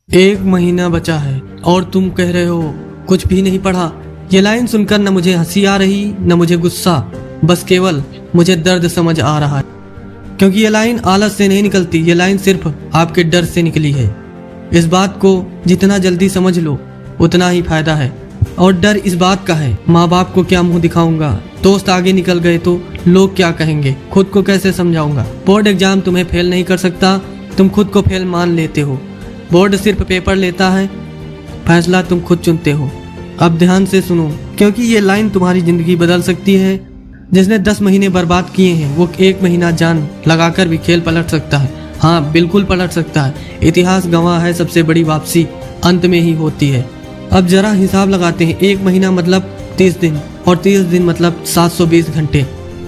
1 महीना बचा है और तुम कह रहे हो कुछ भी नहीं पढ़ा। ये लाइन सुनकर न मुझे हंसी आ रही न मुझे गुस्सा, बस केवल मुझे दर्द समझ आ रहा है। क्योंकि ये लाइन आलस से नहीं निकलती, ये लाइन सिर्फ आपके डर से निकली है। इस बात को जितना जल्दी समझ लो उतना ही फायदा है। और डर इस बात का है, माँ बाप को क्या मुंह दिखाऊंगा, दोस्त आगे निकल गए तो लोग क्या कहेंगे, खुद को कैसे समझाऊंगा। बोर्ड एग्जाम तुम्हें फेल नहीं कर सकता, तुम खुद को फेल मान लेते हो। बोर्ड सिर्फ पेपर लेता है, फैसला तुम खुद चुनते हो। अब ध्यान से सुनो, क्योंकि ये लाइन तुम्हारी जिंदगी बदल सकती है। जिसने 10 महीने बर्बाद किए हैं वो 1 महीना जान लगाकर भी खेल पलट सकता है। हाँ, बिल्कुल पलट सकता है। इतिहास गवाह है, सबसे बड़ी वापसी अंत में ही होती है। अब जरा हिसाब लगाते हैं। 1 महीना मतलब 30 दिन और 30 दिन मतलब 720 घंटे।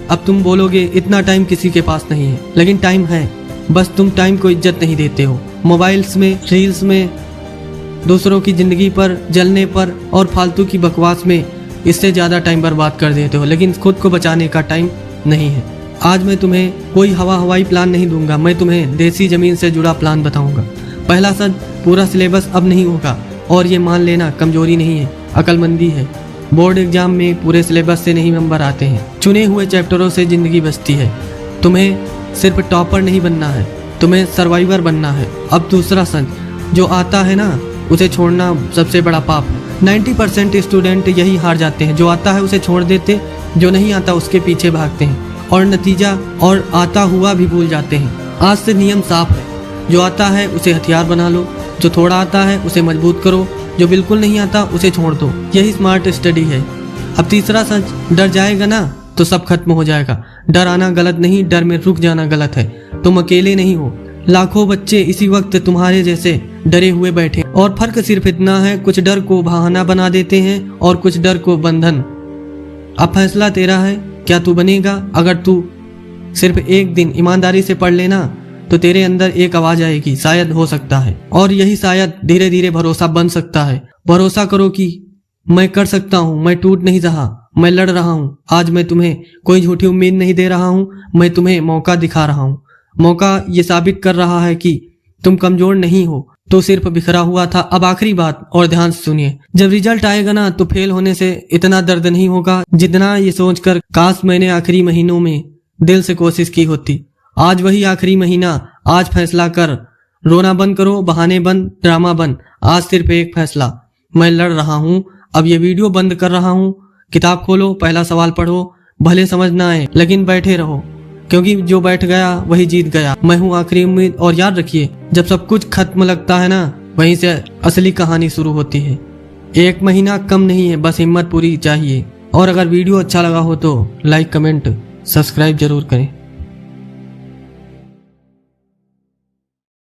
अब तुम बोलोगे इतना टाइम किसी के पास नहीं है, लेकिन टाइम है, बस तुम टाइम को इज्जत नहीं देते हो। मोबाइल्स में, रील्स में, दूसरों की जिंदगी पर, जलने पर और फालतू की बकवास में इससे ज़्यादा टाइम बर्बाद कर देते हो, लेकिन खुद को बचाने का टाइम नहीं है। आज मैं तुम्हें कोई हवाई प्लान नहीं दूंगा, मैं तुम्हें देसी ज़मीन से जुड़ा प्लान बताऊंगा। पहला सच, पूरा सिलेबस अब नहीं होगा, और ये मान लेना कमजोरी नहीं है, अक्लमंदी है। बोर्ड एग्जाम में पूरे सिलेबस से नहीं नंबर आते हैं, चुने हुए चैप्टरों से ज़िंदगी बचती है। तुम्हें सिर्फ टॉपर नहीं बनना है, तुम्हें सर्वाइवर बनना है। अब दूसरा सच, जो आता है ना उसे छोड़ना सबसे बड़ा पाप है। 90% स्टूडेंट यही हार जाते हैं, जो आता है उसे छोड़ देते, जो नहीं आता उसके पीछे भागते हैं और नतीजा और आता हुआ भी भूल जाते हैं। आज से नियम साफ है, जो आता है उसे हथियार बना लो, जो थोड़ा आता है उसे मजबूत करो, जो बिल्कुल नहीं आता उसे छोड़ दो। यही स्मार्ट स्टडी है। अब तीसरा सच, डर जाएगा ना तो सब खत्म हो जाएगा। डर आना गलत नहीं, डर में रुक जाना गलत है। तुम अकेले नहीं हो, लाखों बच्चे इसी वक्त तुम्हारे जैसे डरे हुए बैठे, और फर्क सिर्फ इतना है, कुछ डर को बहाना बना देते हैं और कुछ डर को बंधन। अब फैसला तेरा है, क्या तू बनेगा। अगर तू सिर्फ 1 दिन ईमानदारी से पढ़ लेना तो तेरे अंदर एक आवाज आएगी, शायद हो सकता है, और यही शायद धीरे धीरे भरोसा बन सकता है। भरोसा करो कि मैं कर सकता हूँ, मैं टूट नहीं रहा, मैं लड़ रहा हूँ। आज मैं तुम्हें कोई झूठी उम्मीद नहीं दे रहा हूँ, मैं तुम्हें मौका दिखा रहा हूँ। मौका ये साबित कर रहा है कि तुम कमजोर नहीं हो, तो सिर्फ बिखरा हुआ था। अब आखिरी बात, और ध्यान से सुनिए, जब रिजल्ट आएगा ना तो फेल होने से इतना दर्द नहीं होगा जितना ये सोचकर काश मैंने आखिरी महीनों में दिल से कोशिश की होती। आज वही आखिरी महीना, आज फैसला कर। रोना बंद करो, बहाने बंद, ड्रामा बंद। आज सिर्फ एक फैसला, मैं लड़ रहा हूँ। अब ये वीडियो बंद कर रहा हूँ, किताब खोलो, पहला सवाल पढ़ो, भले समझ ना आए लेकिन बैठे रहो, क्योंकि जो बैठ गया वही जीत गया। मैं हूँ आखिरी उम्मीद। और याद रखिए, जब सब कुछ खत्म लगता है ना, वहीं से असली कहानी शुरू होती है। 1 महीना कम नहीं है, बस हिम्मत पूरी चाहिए। और अगर वीडियो अच्छा लगा हो तो लाइक, कमेंट, सब्सक्राइब जरूर करें।